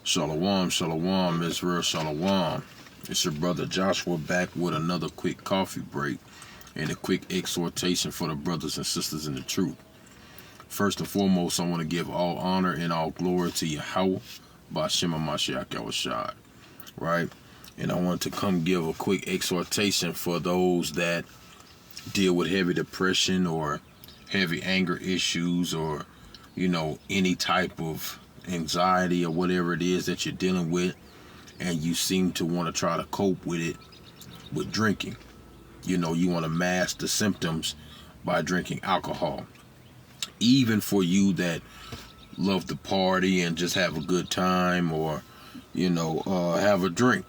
Shalom, shalom, Israel, shalom. It's your brother Joshua back with another quick coffee break and a quick exhortation for the brothers and sisters in the truth. First and foremost, I want to give all honor and all glory to Yahweh, Ba'Shem HaMashiach Yahushua, right? And I want to come give a quick exhortation for those that deal with heavy depression or heavy anger issues or, any type of anxiety or whatever it is that you're dealing with, and you seem to want to try to cope with it with drinking. You want to mask the symptoms by drinking alcohol. Even for you that love to party and just have a good time or, have a drink.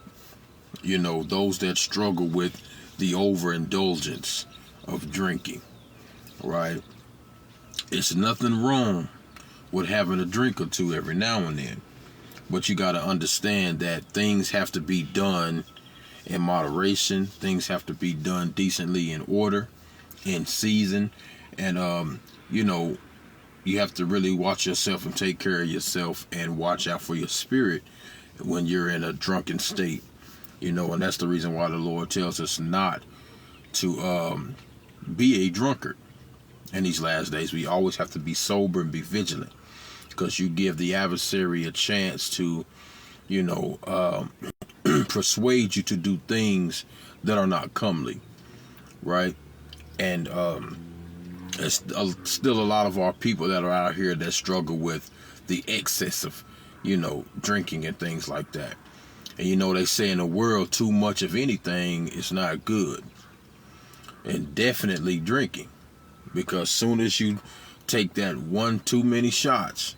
Those that struggle with the overindulgence of drinking, right? It's nothing wrong with having a drink or two every now and then. But you got to understand that things have to be done in moderation. Things have to be done decently, in order, in season. And, you have to really watch yourself and take care of yourself and watch out for your spirit when you're in a drunken state. And that's the reason why the Lord tells us not to be a drunkard in these last days. We always have to be sober and be vigilant, because you give the adversary a chance to, persuade you to do things that are not comely, right? And there's still a lot of our people that are out here that struggle with the excess of, drinking and things like that. And they say in the world, too much of anything is not good. And definitely drinking. Because soon as you take that one too many shots,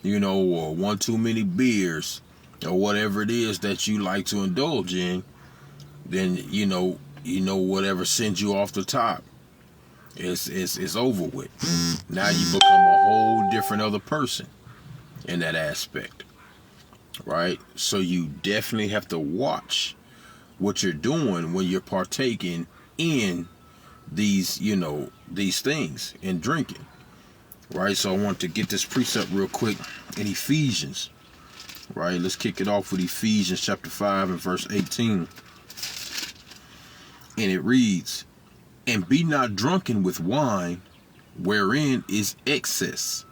or one too many beers, or whatever it is that you like to indulge in, then whatever sends you off the top, it's over with. Now you become a whole different other person in that aspect, right? So you definitely have to watch what you're doing when you're partaking in these things in drinking, right? So I want to get this precept real quick in Ephesians, right? Let's kick it off with Ephesians chapter 5 and verse 18. And it reads, "And be not drunken with wine, wherein is excess,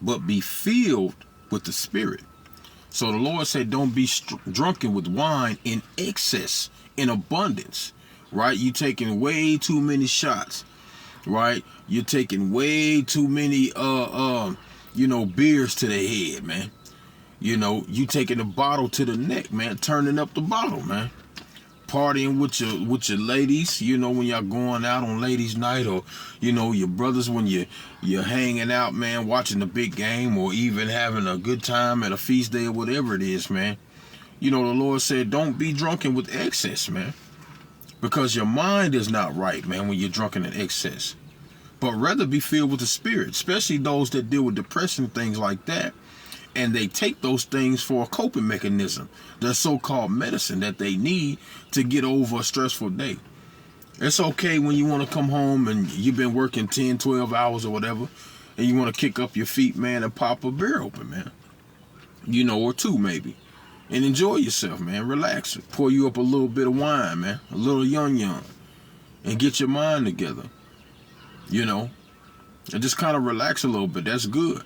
but be filled with the Spirit." So the Lord said, don't be drunken with wine in excess, in abundance, right? You taking way too many shots, right? You're taking way too many, beers to the head, man. You taking the bottle to the neck, man. Turning up the bottle, man. Partying with your ladies, when y'all going out on ladies' night, or your brothers when you're hanging out, man, watching the big game, or even having a good time at a feast day or whatever it is, man. The Lord said, don't be drunken with excess, man, because your mind is not right, man, when you're drunken in excess. But rather be filled with the Spirit, especially those that deal with depression, things like that. And they take those things for a coping mechanism, the so-called medicine that they need to get over a stressful day. It's okay when you want to come home and you've been working 10, 12 hours or whatever, and you want to kick up your feet, man, and pop a beer open, man. Or two maybe. And enjoy yourself, man. Relax. Pour you up a little bit of wine, man. A little yum. And get your mind together. And just kind of relax a little bit. That's good.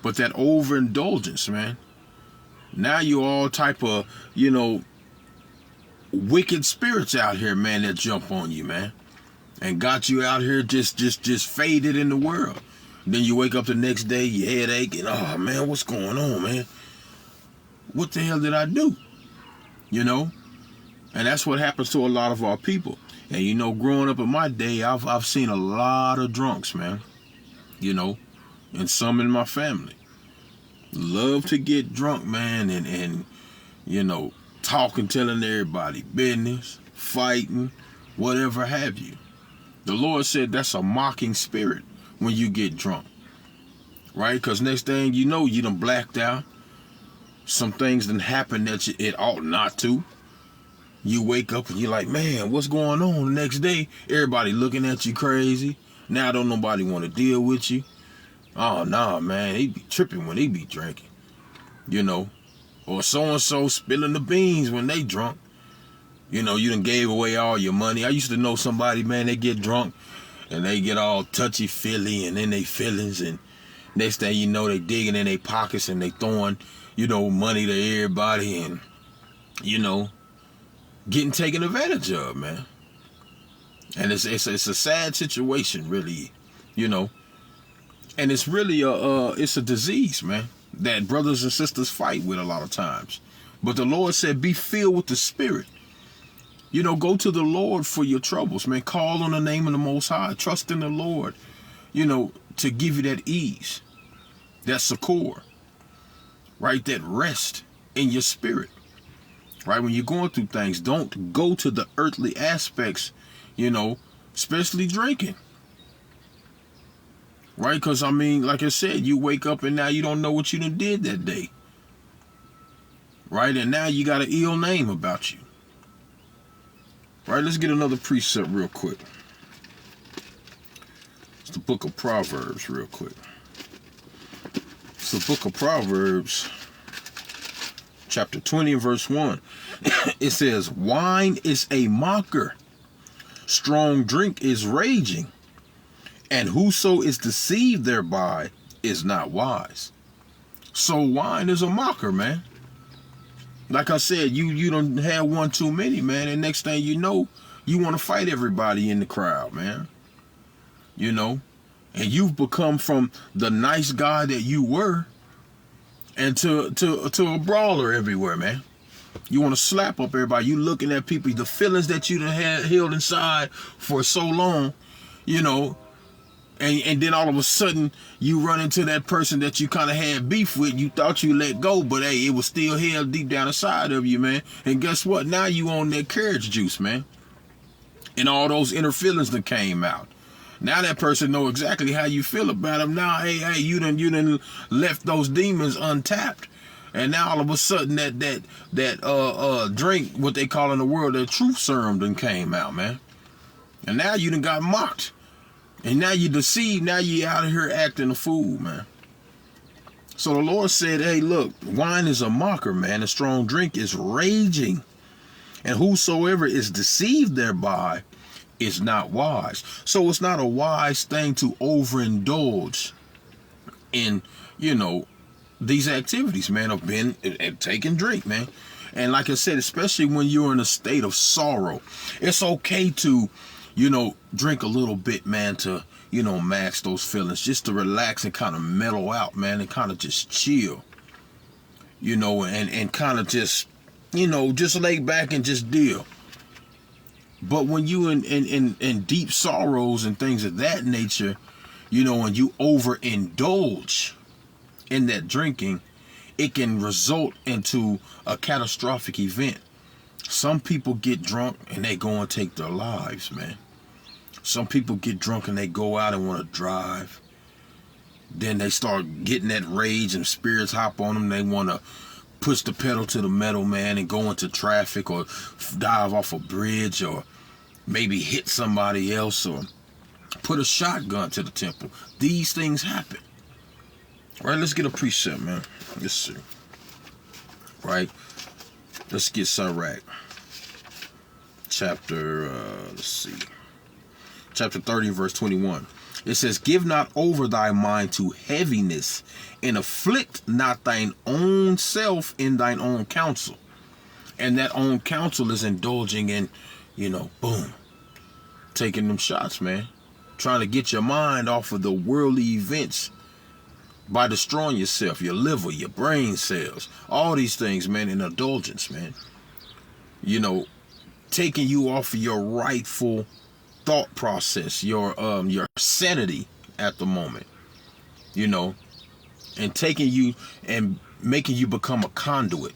But that overindulgence, man. Now you all type of, wicked spirits out here, man, that jump on you, man. And got you out here just faded in the world. Then you wake up the next day, your head aching. Oh, man, what's going on, man? What the hell did I do? And that's what happens to a lot of our people. And, growing up in my day, I've seen a lot of drunks, man. And some in my family love to get drunk, man, and talking, telling everybody business, fighting, whatever have you. The Lord said that's a mocking spirit when you get drunk, right? Because next thing you know, you done blacked out. Some things done happen that it ought not to. You wake up and you're like, man, what's going on? The next day, everybody looking at you crazy. Now don't nobody want to deal with you. Oh, nah, man, he be tripping when he be drinking, Or so-and-so spilling the beans when they drunk. You know, you done gave away all your money. I used to know somebody, man, they get drunk and they get all touchy-feely and in their feelings, and next thing you know, they digging in their pockets and they throwing, you know, money to everybody and, you know, getting taken advantage of, man. And it's a sad situation, really, you know. And it's really it's a disease, man, that brothers and sisters fight with a lot of times. But the Lord said, be filled with the Spirit. You know, go to the Lord for your troubles, man. Call on the name of the Most High. Trust in the Lord, you know, to give you that ease, that succor, right? That rest in your spirit, right? When you're going through things, don't go to the earthly aspects, you know, especially drinking, right? Because, I mean, like I said, you wake up and now you don't know what you done did that day, right? And now you got an ill name about you. Right, let's get another precept real quick. It's the book of Proverbs real quick. It's the book of Proverbs, chapter 20 and verse 1. It says, wine is a mocker, strong drink is raging, and whoso is deceived thereby is not wise. So wine is a mocker, man. Like I said, you don't have one too many, man, and next thing you know, you want to fight everybody in the crowd, man. You know, and you've become from the nice guy that you were, and to a brawler everywhere, man. You want to slap up everybody. You looking at people, the feelings that you done had held inside for so long, you know. And then all of a sudden, you run into that person that you kind of had beef with. You thought you let go, but hey, it was still held deep down inside of you, man. And guess what? Now you on that carriage juice, man. And all those inner feelings that came out. Now that person know exactly how you feel about him. Now, hey, you done left those demons untapped. And now all of a sudden that drink, what they call in the world, that truth serum done came out, man. And now you done got mocked. And now you deceived. Now you out of here acting a fool, man. So the Lord said, hey, look, wine is a mocker, man. A strong drink is raging. And whosoever is deceived thereby is not wise. So it's not a wise thing to overindulge in, you know, these activities, man, of being and taking drink, man. And like I said, especially when you're in a state of sorrow, it's okay to, you know, drink a little bit, man, to, you know, mask those feelings, just to relax and kind of mellow out, man, and kind of just chill, you know, and kind of just, you know, just lay back and just deal. But when you in deep sorrows and things of that nature, you know, and you overindulge in that drinking, it can result into a catastrophic event. Some people get drunk and they go and take their lives, man. Some people get drunk and they go out and want to drive. Then they start getting that rage and spirits hop on them. They want to push the pedal to the metal, man, and go into traffic or dive off a bridge or maybe hit somebody else or put a shotgun to the temple. These things happen. All right, let's get a precept, man. Let's see. Right? Let's get Sirach. Chapter, let's see. Chapter 30, verse 21. It says, give not over thy mind to heaviness, and afflict not thine own self in thine own counsel. And that own counsel is indulging in, you know, boom, taking them shots, man. Trying to get your mind off of the worldly events by destroying yourself, your liver, your brain cells, all these things, man, in indulgence, man. You know, taking you off of your rightful thought process, your sanity at the moment, you know, and taking you and making you become a conduit,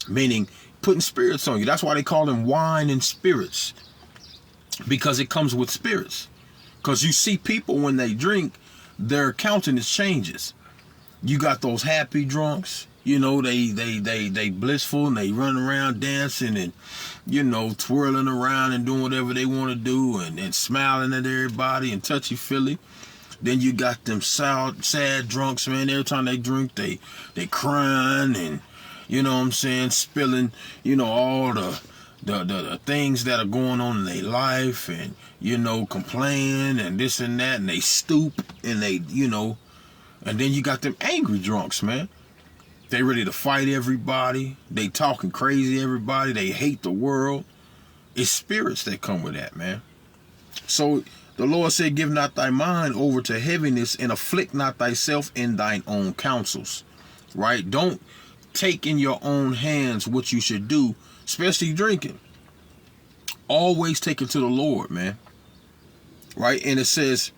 meaning putting spirits on you. That's why they call them wine and spirits, because it comes with spirits. Because you see people when they drink, their countenance changes. You got those happy drunks, you know, they blissful and they run around dancing and, you know, twirling around and doing whatever they want to do and smiling at everybody and touchy-feely. Then you got them sad drunks, man. Every time they drink, they crying and, you know what I'm saying, spilling, all the things that are going on in their life, and, complain and this and that, and they stoop, and they, and then you got them angry drunks, man. They ready to fight everybody. They talking crazy everybody. They hate the world. It's spirits that come with that, man. So the Lord said, give not thy mind over to heaviness, and afflict not thyself in thine own counsels. Right? Don't take in your own hands what you should do, especially drinking. Always take it to the Lord, man. Right? And it says,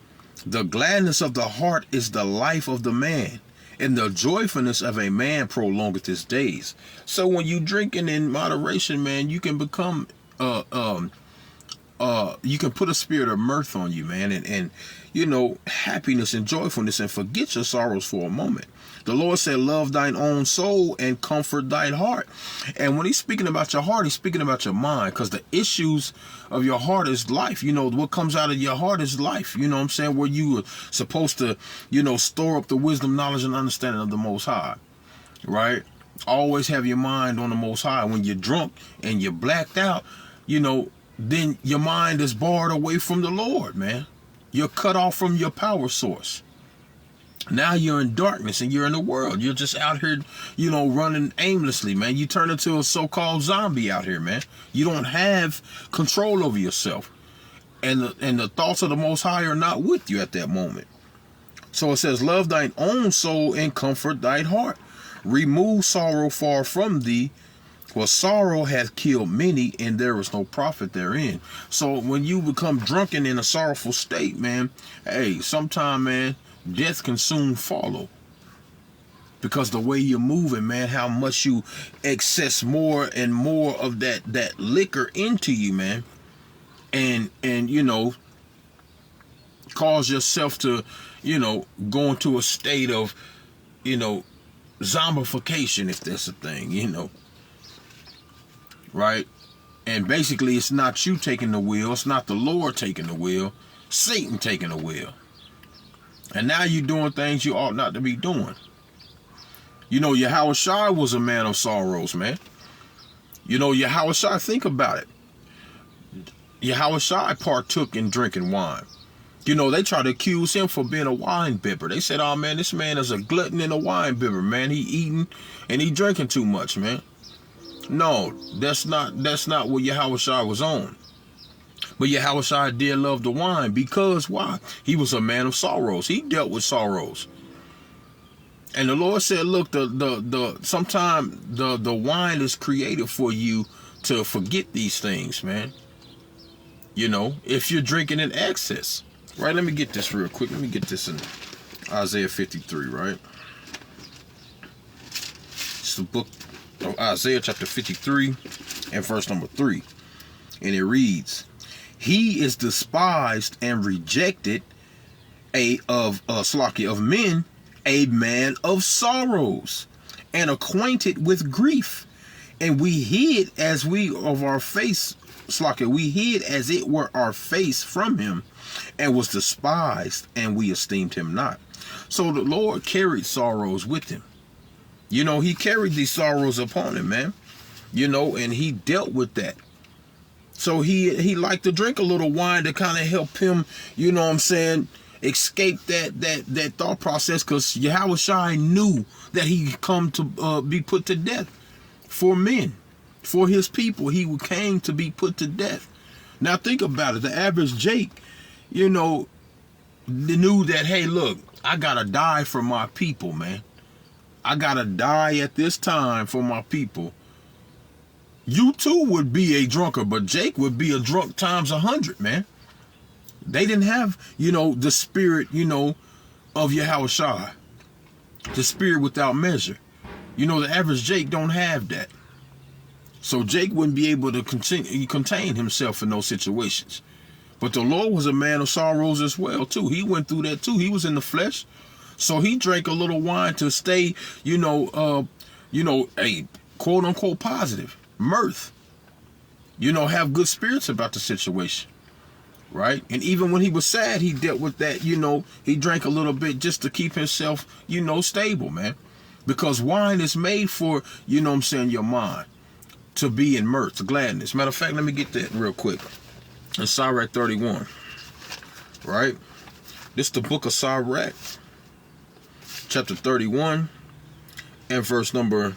the gladness of the heart is the life of the man, and the joyfulness of a man prolongeth his days. So when you drinking in moderation, man, you can become you can put a spirit of mirth on you, man, and happiness and joyfulness, and forget your sorrows for a moment. The Lord said, love thine own soul and comfort thine heart. And when he's speaking about your heart, he's speaking about your mind, because the issues of your heart is life. What comes out of your heart is life. You know what I'm saying? Where you were supposed to, store up the wisdom, knowledge, and understanding of the Most High. Right? Always have your mind on the Most High. When you're drunk and you're blacked out, then your mind is barred away from the Lord, man. You're cut off from your power source. Now you're in darkness and you're in the world. You're just out here, running aimlessly, man. You turn into a so-called zombie out here, man. You don't have control over yourself. And the thoughts of the Most High are not with you at that moment. So it says, love thine own soul and comfort thine heart. Remove sorrow far from thee, for sorrow hath killed many, and there is no profit therein. So when you become drunken in a sorrowful state, man, hey, sometime, man, death can soon follow. Because the way you're moving, man, how much you access more and more of that liquor into you, man. And cause yourself to, go into a state of, zombification, if that's a thing, right? And basically, it's not you taking the wheel. It's not the Lord taking the wheel. Satan taking the wheel. And now you're doing things you ought not to be doing. Yahushua was a man of sorrows, man. Yahushua, think about it. Yahushua partook in drinking wine. They try to accuse him for being a wine bibber. They said, oh, man, this man is a glutton and a wine bibber, man. He eating and he drinking too much, man. No, that's not what Yahushua was on. But Yahushua did love the wine, because why? He was a man of sorrows. He dealt with sorrows. And the Lord said, look, sometimes the wine is created for you to forget these things, man. If you're drinking in excess. Right, let me get this real quick. Let me get this in Isaiah 53, right? It's the book of Isaiah chapter 53 and verse number 3. And it reads, he is despised and rejected of men, a man of sorrows, and acquainted with grief. And we hid as we hid as it were our face from him, and was despised, and we esteemed him not. So the Lord carried sorrows with him. He carried these sorrows upon him, man. And he dealt with that. So he liked to drink a little wine to kind of help him, escape that thought process, because Yahushua knew that he come to be put to death for men, for his people. He came to be put to death. Now think about it. The average Jake, knew that, hey, look, I gotta die for my people, man. I gotta die at this time for my people. You too would be a drunkard, but Jake would be a drunk times 100, man. They didn't have, the spirit, of Yahushua, the spirit without measure. The average Jake don't have that. So Jake wouldn't be able to contain himself in those situations. But the Lord was a man of sorrows as well, too. He went through that, too. He was in the flesh. So he drank a little wine to stay, a quote unquote positive mirth. Have good spirits about the situation. Right? And even when he was sad, he dealt with that, he drank a little bit just to keep himself, stable, man. Because wine is made for, you know what I'm saying, your mind to be in mirth, gladness. Matter of fact, let me get that real quick. In Sirach 31, right? This is the book of Sirach, chapter 31, and verse number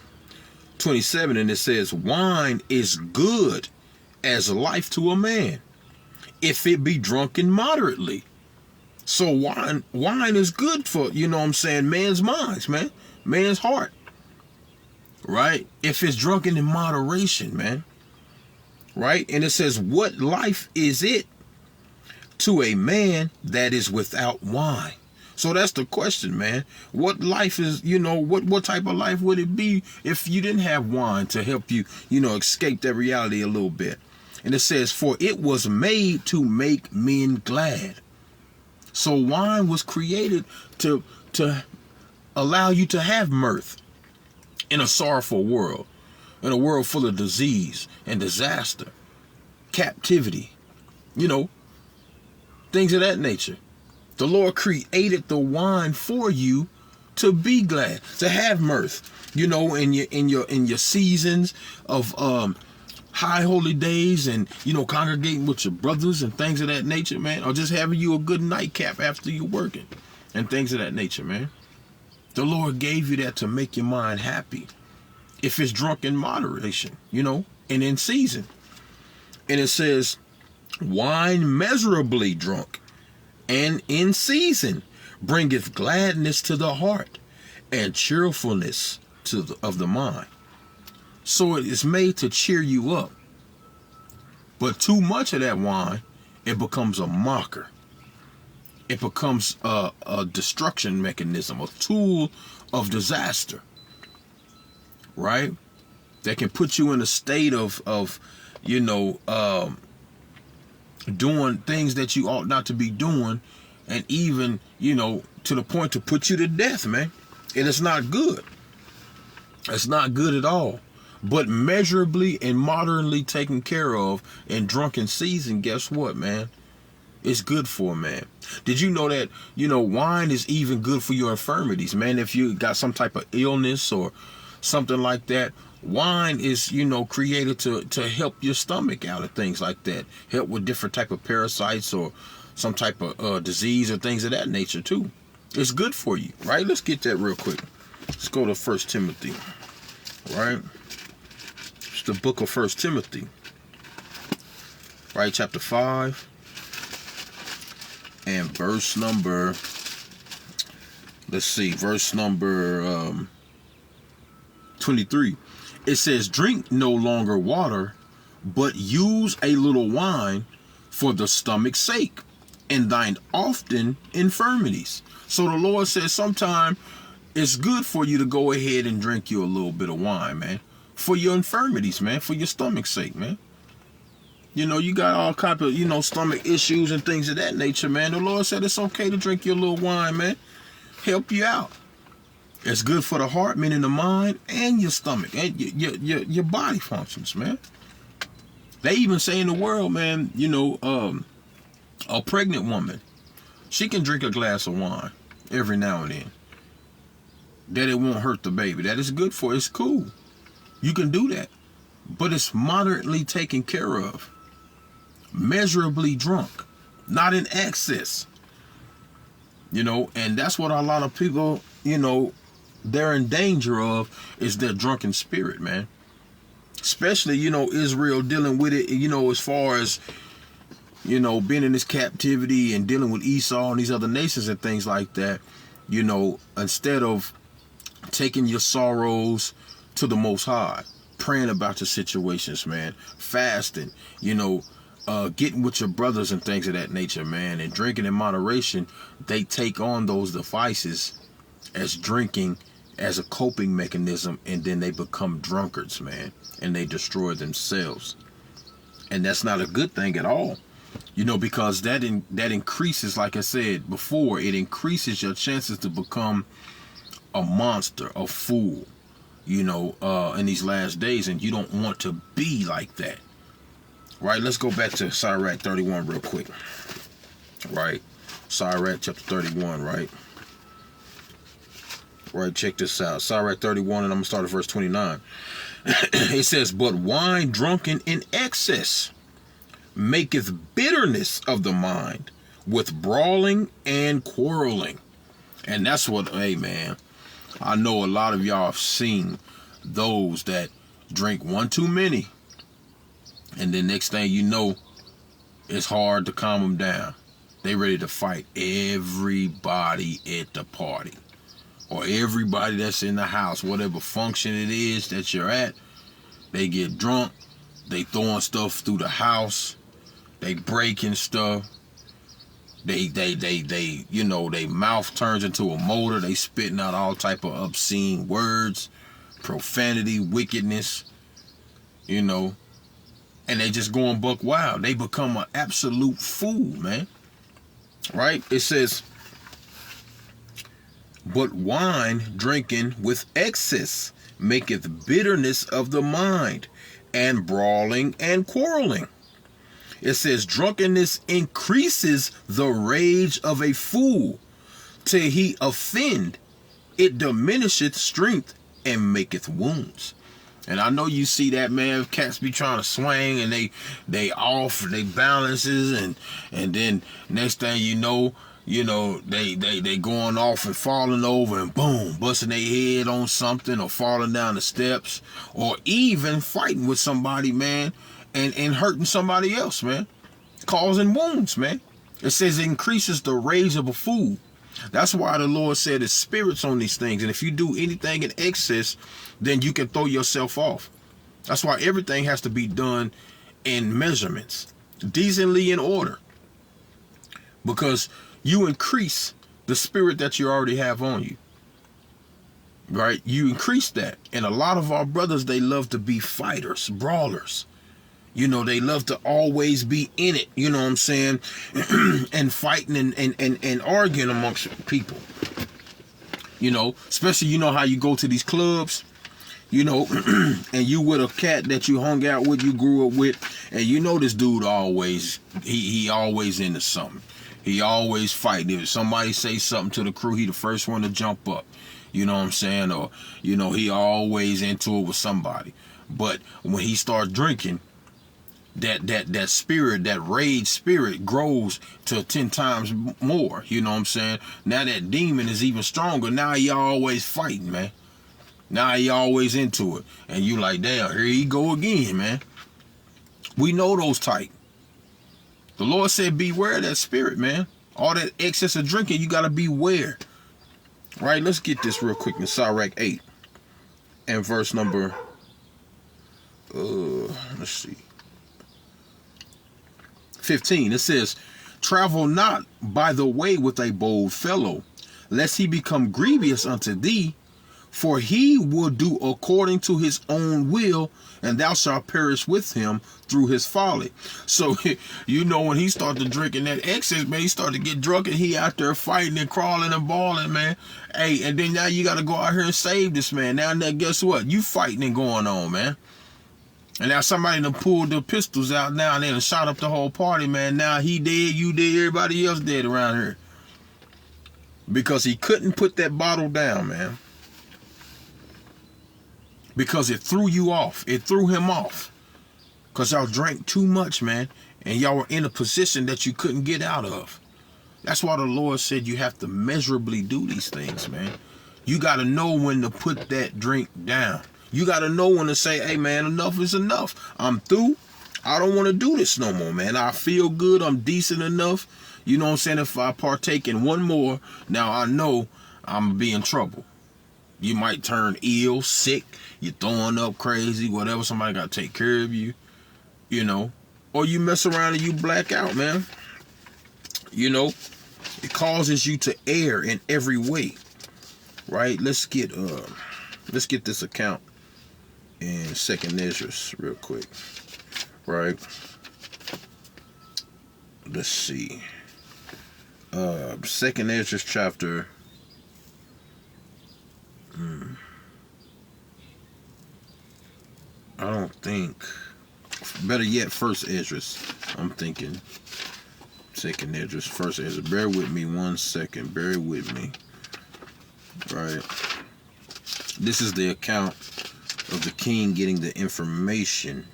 27, and it says, wine is good as life to a man, if it be drunken moderately. So wine is good for, you know what I'm saying, man's minds, man. Man's heart. Right? If it's drunken in moderation, man. Right? And it says, what life is it to a man that is without wine? So that's the question, man. What life is, you know, what type of life would it be if you didn't have wine to help you, you know, escape that reality a little bit? And it says, for it was made to make men glad. So wine was created to allow you to have mirth in a sorrowful world, in a world full of disease and disaster, captivity, you know, things of that nature. The Lord created the wine for you to be glad, to have mirth, you know, in your seasons of high holy days, and, you know, congregating with your brothers and things of that nature, man, or just having you a good nightcap after you're working and things of that nature, man. The Lord gave you that to make your mind happy. If it's drunk in moderation, you know, and in season. And it says, wine measurably drunk and in season bringeth gladness to the heart and cheerfulness of the mind. So it is made to cheer you up. But too much of that wine, it becomes a mocker. It becomes a destruction mechanism, a tool of disaster, right? That can put you in a state of you know, doing things that you ought not to be doing, and even, you know, to the point to put you to death, man. And it's not good. It's not good at all. But measurably and moderately taken care of in drunken season, guess what, man? It's good for a man. Did you know that, you know, wine is even good for your infirmities, man? If you got some type of illness or something like that, wine is, you know, created to help your stomach out and things like that. Help with different type of parasites or some type of disease or things of that nature too. It's good for you, right? Let's get that real quick. Let's go to 1 Timothy, right? It's the book of 1 Timothy, right? Chapter 5. And verse number, let's see, verse number 23. It says, drink no longer water, but use a little wine for the stomach's sake and thine often infirmities. So the Lord says sometime it's good for you to go ahead and drink you a little bit of wine, man, for your infirmities, man, for your stomach's sake, man. You know, you got all kinds of, you know, stomach issues and things of that nature, man. The Lord said it's okay to drink your little wine, man. Help you out. It's good for the heart, meaning the mind, and your stomach, and your body functions, man. They even say in the world, man, you know, a pregnant woman, she can drink a glass of wine every now and then. That it won't hurt the baby. That is good for. It's cool. You can do that. But it's moderately taken care of. Measurably drunk, not in excess, you know. And that's what a lot of people, you know, they're in danger of, is their drunken spirit, man. Especially, you know, Israel dealing with it, you know, as far as, you know, being in this captivity and dealing with Esau and these other nations and things like that. You know, instead of taking your sorrows to the Most High, praying about your situations, man, fasting, you know, getting with your brothers and things of that nature, man, and drinking in moderation, they take on those devices as drinking as a coping mechanism, and then they become drunkards, man, and they destroy themselves. And that's not a good thing at all, you know, because that increases, like I said before, it increases your chances to become a monster, a fool, you know, in these last days, and you don't want to be like that. Right, let's go back to Sirach 31 real quick. Right, Sirach chapter 31, right? Right, check this out. Sirach 31, and I'm going to start at verse 29. It says, but wine drunken in excess maketh bitterness of the mind, with brawling and quarreling. And that's what, hey man, I know a lot of y'all have seen those that drink one too many, and then next thing you know, it's hard to calm them down. They ready to fight everybody at the party, or everybody that's in the house, whatever function it is that you're at. They get drunk, they throwing stuff through the house, they breaking stuff. They you know, they mouth turns into a motor. They spitting out all type of obscene words, profanity, wickedness, you know, and they just going buck wild. They become an absolute fool, man. Right? It says, but wine drinking with excess maketh bitterness of the mind, and brawling and quarreling. It says, drunkenness increases the rage of a fool, till he offend. It diminisheth strength and maketh wounds. And I know you see that, man. Cats be trying to swing and they off they balances, and then next thing you know, they going off and falling over and boom, busting their head on something, or falling down the steps, or even fighting with somebody, man, and hurting somebody else, man, causing wounds, man. It says it increases the rage of a fool. That's why the Lord said there's spirits on these things, and if you do anything in excess, then you can throw yourself off. That's why everything has to be done in measurements, decently in order, because you increase the spirit that you already have on you, right? You increase that. And a lot of our brothers, they love to be fighters, brawlers. You know, they love to always be in it, you know what I'm saying? And fighting and arguing amongst people. You know, especially, you know how you go to these clubs, you know, and you with a cat that you hung out with, you grew up with, and you know this dude always, he always into something. He always fighting. If somebody say something to the crew, he the first one to jump up. You know what I'm saying? Or, you know, he always into it with somebody. But when he starts drinking, that spirit, that rage spirit grows to 10 times more. You know what I'm saying? Now that demon is even stronger. Now he always fighting, man. Now he always into it. And you like, damn, here he go again, man. We know those type. The Lord said, beware of that spirit, man. All that excess of drinking, you got to beware. Right? Let's get this real quick in Sirach 8 and verse number, let's see, 15. It says, travel not by the way with a bold fellow, lest he become grievous unto thee, for he will do according to his own will, and thou shalt perish with him through his folly. So, you know, when he started drinking that excess, man, he started to get drunk, and he out there fighting and crawling and balling, man. Hey, and then now you got to go out here and save this man. Now, guess what? You fighting and going on, man. And now somebody done pulled the pistols out now, and they done shot up the whole party, man. Now he dead, you dead, everybody else dead around here. Because he couldn't put that bottle down, man. Because it threw you off. It threw him off. Because y'all drank too much, man. And y'all were in a position that you couldn't get out of. That's why the Lord said you have to measurably do these things, man. You got to know when to put that drink down. You got to know when to say, hey, man, enough is enough. I'm through. I don't want to do this no more, man. I feel good. I'm decent enough. You know what I'm saying? If I partake in one more, now I know I'm going to be in trouble. You might turn ill, sick, you're throwing up crazy, whatever. Somebody got to take care of you, you know. Or you mess around and you black out, man. You know, it causes you to err in every way, right? Let's get this account in 2nd Ezra real quick, right? Let's see. 2nd Ezra chapter. I don't think. Better yet, 1st Ezra. I'm thinking 2nd Ezra, 1st Ezra. Bear with me 1 second. Bear with me. Right. This is the account of the king getting the information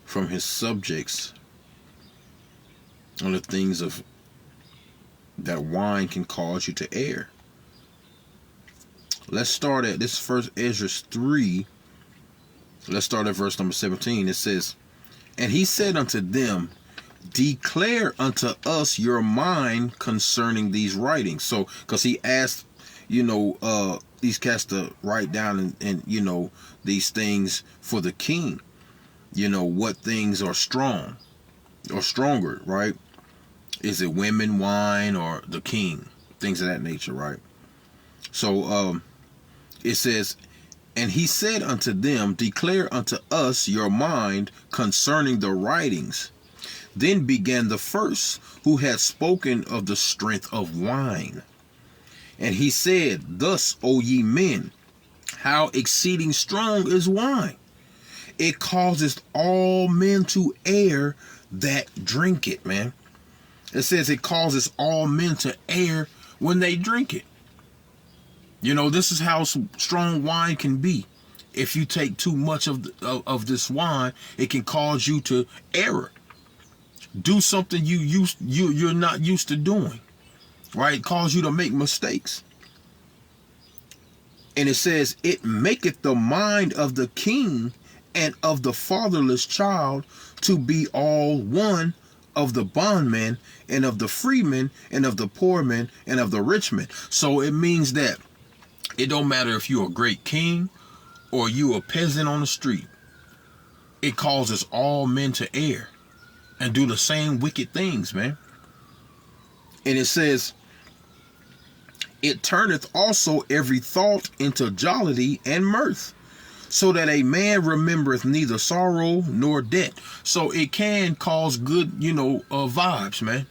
from his subjects on the things of that wine can cause you to err. Let's start at this first Ezra 3. Let's start at verse number 17. It says, and he said unto them, declare unto us your mind concerning these writings. So, because he asked, these cats to write down and these things for the king. What things are strong or stronger, right? Is it women, wine, or the king? Things of that nature, right? So, it says, and he said unto them, declare unto us your mind concerning the writings. Then began the first, who had spoken of the strength of wine. And he said, thus, O ye men, how exceeding strong is wine! It causeth all men to err that drink it, man. It says it causes all men to err when they drink it. This is how strong wine can be. If you take too much of this wine, it can cause you to err. Do something you're not used to doing, right? Cause you to make mistakes. And it says, it maketh the mind of the king and of the fatherless child to be all one, of the bondman and of the freeman and of the poor man and of the rich man. So it means that it don't matter if you're a great king or you a peasant on the street. It causes all men to err and do the same wicked things, man. And it says, it turneth also every thought into jollity and mirth, so that a man remembereth neither sorrow nor debt. So it can cause good, vibes, man,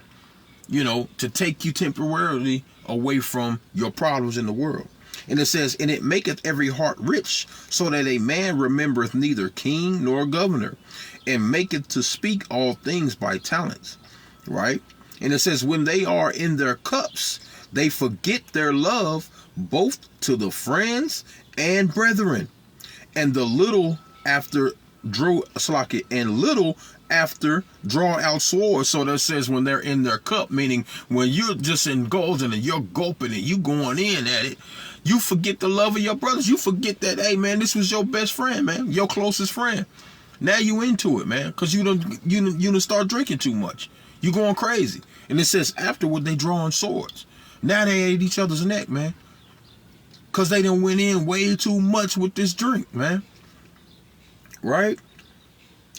to take you temporarily away from your problems in the world. And it says, and it maketh every heart rich, so that a man remembereth neither king nor governor, and maketh to speak all things by talents, right? And it says, when they are in their cups, they forget their love both to the friends and brethren, and the little after draw out swords. So that says when they're in their cup, meaning when you're just indulging and you're gulping and you going in at it, you forget the love of your brothers. You forget that, hey man, this was your best friend, man, your closest friend. Now you into it, man, because you done start drinking too much. You going crazy. And it says afterward they drawing swords. Now they ate each other's neck, man, because they done went in way too much with this drink, man. Right?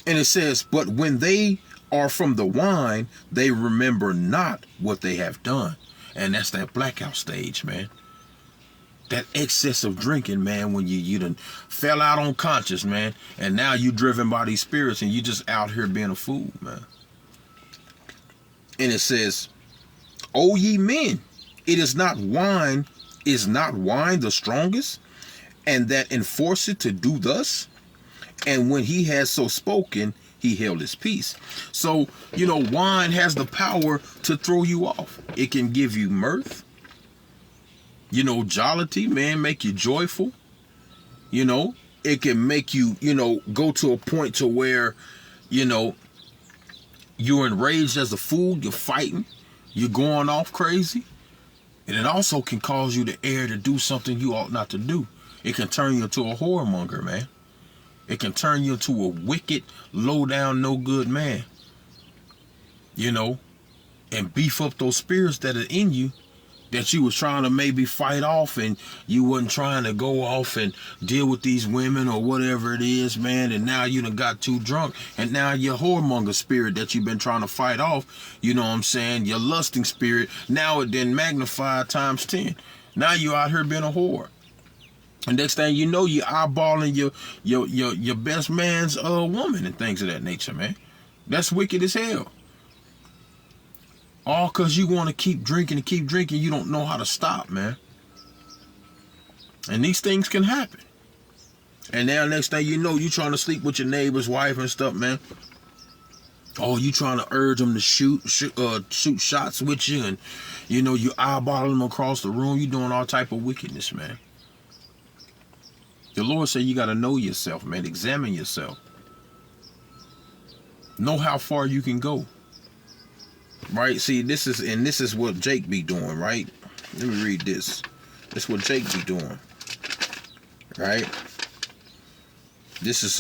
And it says, but when they are from the wine, they remember not what they have done. And that's that blackout stage, man. That excess of drinking, man, when you done fell out on conscience, man. And now you driven by these spirits and you just out here being a fool, man. And it says, O ye men, is not wine the strongest, and that enforceth to do thus? And when he had so spoken, he held his peace. So, wine has the power to throw you off. It can give you mirth, jollity, man, make you joyful. It can make you, go to a point to where, you're enraged as a fool, you're fighting, you're going off crazy. And it also can cause you to err to do something you ought not to do. It can turn you into a whoremonger, man. It can turn you into a wicked, low down, no good man. And beef up those spirits that are in you that you was trying to maybe fight off, and you wasn't trying to go off and deal with these women or whatever it is, man. And now you done got too drunk, and now your whoremonger spirit that you've been trying to fight off, your lusting spirit, now it then magnified times 10. Now you out here being a whore. And next thing you know, you're eyeballing your best man's woman and things of that nature, man. That's wicked as hell. All because you want to keep drinking and keep drinking. You don't know how to stop, man. And these things can happen. And now next thing you know, you trying to sleep with your neighbor's wife and stuff, man. Oh, you trying to urge them to shoot shots with you, and you eyeballing them across the room. You doing all type of wickedness, man. The Lord said you got to know yourself, man. Examine yourself. Know how far you can go. Right? See, this is what Jake be doing, right? Let me read this. This is what Jake be doing. Right? This is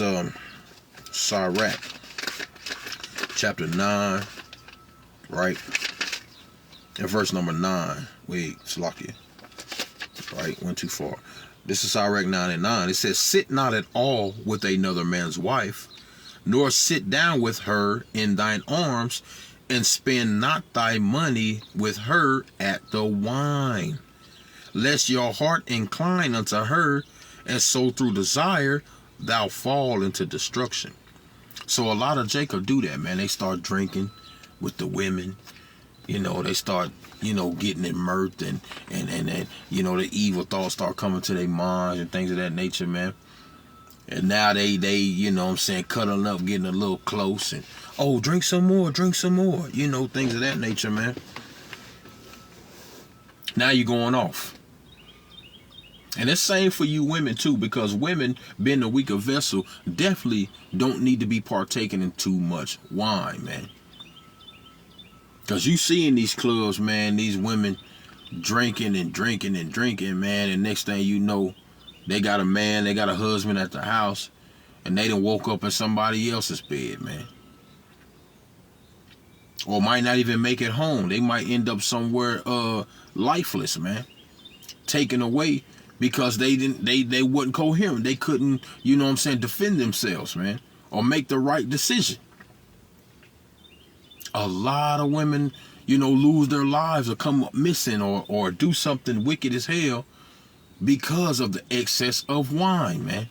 Sirach chapter 9, right? And verse number 9. Wait, Slakia. Right? Went too far. This is Sirach 9 and 9. It says, sit not at all with another man's wife, nor sit down with her in thine arms, and spend not thy money with her at the wine, lest your heart incline unto her, and so through desire thou fall into destruction. So a lot of Jacob do that, man. They start drinking with the women. You know, they start, you know, getting immersed and you know, the evil thoughts start coming to their minds and things of that nature, man. And now they, you know what I'm saying, cuddling up, getting a little close and, oh, drink some more, you know, things of that nature, man. Now you're going off. And it's same for you women too, because women, being a weaker vessel, definitely don't need to be partaking in too much wine, man. Because you see in these clubs, man, these women drinking and drinking and drinking, man, and next thing you know, they got a man, they got a husband at the house, and they done woke up in somebody else's bed, man. Or might not even make it home. They might end up somewhere lifeless, man. Taken away because they wasn't coherent. They couldn't, you know what I'm saying, defend themselves, man. Or make the right decision. A lot of women, you know, lose their lives or come up missing or do something wicked as hell because of the excess of wine, man.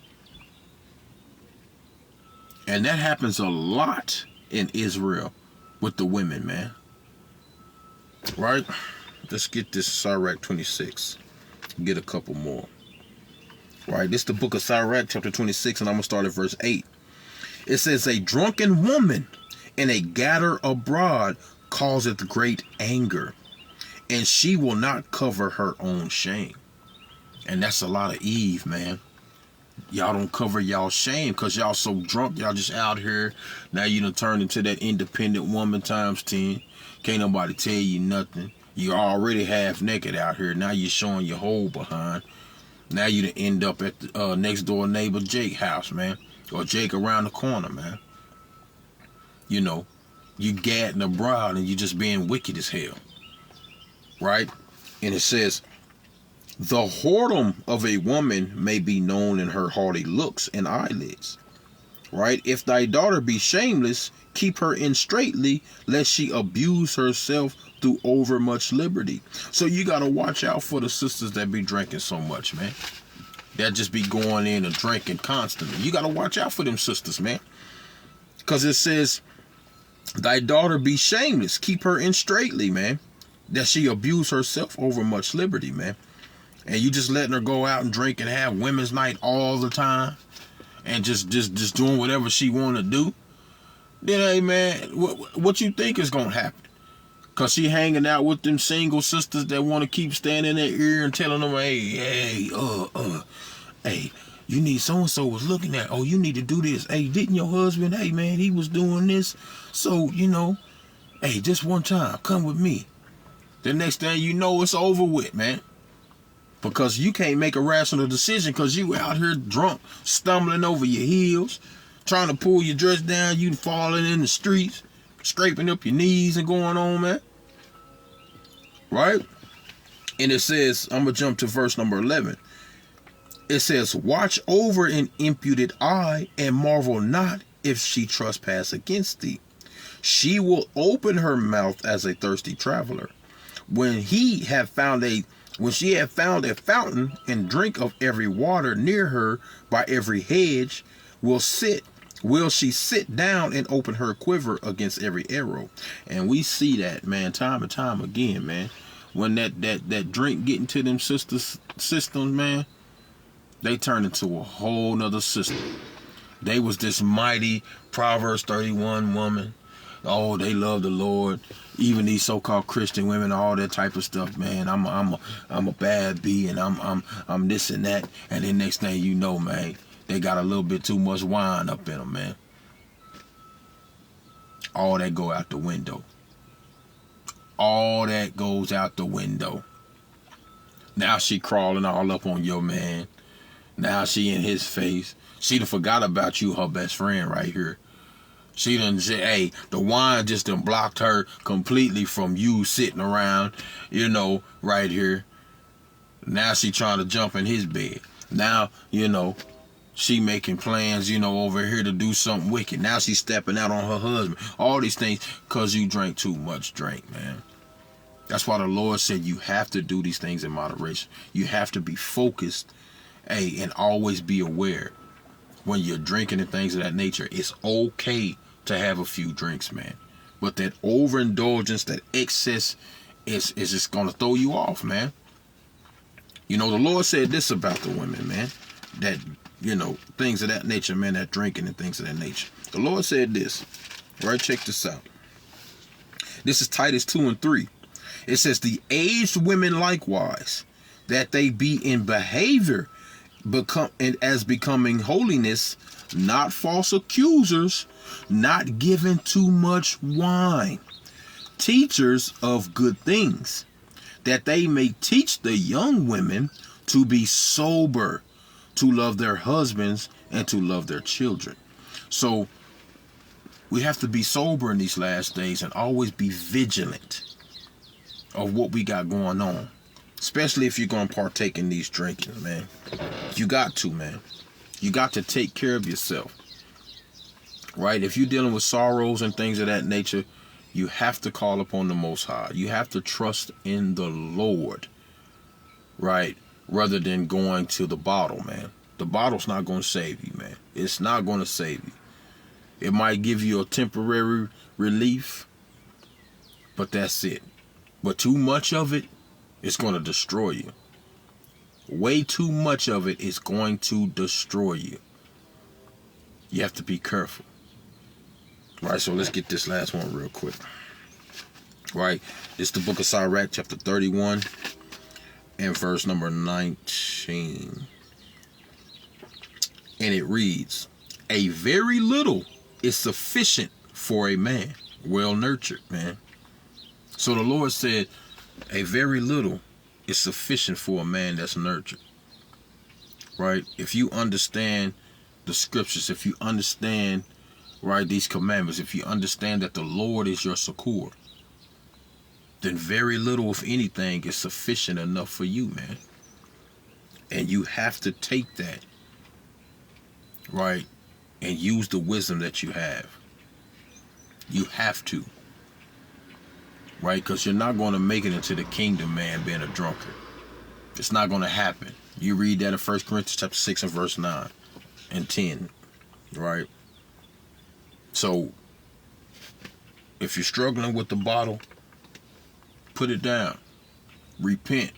And that happens a lot in Israel with the women, man. Right? Let's get this Sirach 26. Get a couple more. Right? This is the book of Sirach, chapter 26, and I'm going to start at verse 8. It says, a drunken woman and a gatter abroad causeth great anger, and she will not cover her own shame. And that's a lot of Eve, man. Y'all don't cover y'all shame because y'all so drunk. Y'all just out here. Now you done turned into that independent woman times 10. Can't nobody tell you nothing. You already half naked out here. Now you're showing your whole behind. Now you done end up at the next door neighbor Jake house, man. Or Jake around the corner, man. You know, you gadding abroad and you just being wicked as hell. Right? And it says, the whoredom of a woman may be known in her haughty looks and eyelids. Right? If thy daughter be shameless, keep her in straitly, lest she abuse herself through overmuch liberty. So you got to watch out for the sisters that be drinking so much, man. That just be going in and drinking constantly. You got to watch out for them sisters, man. Because it says, thy daughter be shameless, keep her in straitly, man. That she abuse herself over much liberty, man. And you just letting her go out and drink and have women's night all the time and just doing whatever she want to do, then, hey, man, what you think is going to happen? Because she hanging out with them single sisters that want to keep standing in their ear and telling them, hey, you need so-and-so was looking at, oh, you need to do this. Hey, didn't your husband, hey, man, he was doing this. So, you know, hey, just one time, come with me. The next thing you know, it's over with, man. Because you can't make a rational decision because you out here drunk, stumbling over your heels, trying to pull your dress down, you falling in the streets, scraping up your knees and going on, man. Right? And it says, I'm going to jump to verse number 11. It says, watch over an imputed eye and marvel not if she trespass against thee. She will open her mouth as a thirsty traveler. When she had found a fountain and drink of every water near her by every hedge, will she sit down and open her quiver against every arrow. And we see that, man, time and time again, man. When that drink get into them systems, man, they turn into a whole nother system. They was this mighty Proverbs 31 woman. Oh, they love the Lord. Even these so-called Christian women, all that type of stuff, man. I'm a bad bee, and I'm this and that. And then next thing you know, man, they got a little bit too much wine up in them, man. All that go out the window. All that goes out the window. Now she crawling all up on your man. Now she in his face. She done forgot about you, her best friend right here. She done say, hey, the wine just done blocked her completely from you sitting around, you know, right here. Now she trying to jump in his bed. Now, you know, she making plans, you know, over here to do something wicked. Now she's stepping out on her husband. All these things because you drank too much drink, man. That's why the Lord said you have to do these things in moderation. You have to be focused, hey, and always be aware. When you're drinking and things of that nature, it's okay to have a few drinks, man. But that overindulgence, that excess is just going to throw you off, man. You know, the Lord said this about the women, man. That, you know, things of that nature, man, that drinking and things of that nature. The Lord said this, right? Check this out. This is Titus 2:3. It says, the aged women likewise, that they be in behavior, becoming holiness, not false accusers, not given too much wine, teachers of good things, that they may teach the young women to be sober, to love their husbands, and to love their children. So we have to be sober in these last days and always be vigilant of what we got going on. Especially if you're going to partake in these drinkings, man. You got to, man. You got to take care of yourself. Right? If you're dealing with sorrows and things of that nature, you have to call upon the Most High. You have to trust in the Lord. Right? Rather than going to the bottle, man. The bottle's not going to save you, man. It's not going to save you. It might give you a temporary relief, but that's it. But too much of it, it's going to destroy you. Way too much of it is going to destroy you. You have to be careful. Right, so let's get this last one real quick. Right, it's the book of Sirach, chapter 31, and verse number 19. And it reads, a very little is sufficient for a man, well nurtured, man. So the Lord said, a very little is sufficient for a man that's nurtured. Right? If you understand the scriptures, if you understand, right, these commandments, if you understand that the Lord is your succor, then very little, if anything, is sufficient enough for you, man. And you have to take that, right, and use the wisdom that you have. You have to. Right? Because you're not going to make it into the kingdom, man, being a drunkard. It's not going to happen. You read that in 1 Corinthians chapter 6 and verse 9 and 10. Right? So, if you're struggling with the bottle, put it down. Repent.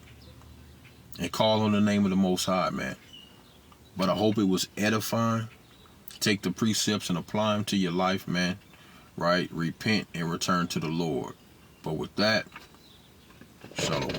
And call on the name of the Most High, man. But I hope it was edifying. Take the precepts and apply them to your life, man. Right? Repent and return to the Lord. But with that, shalom.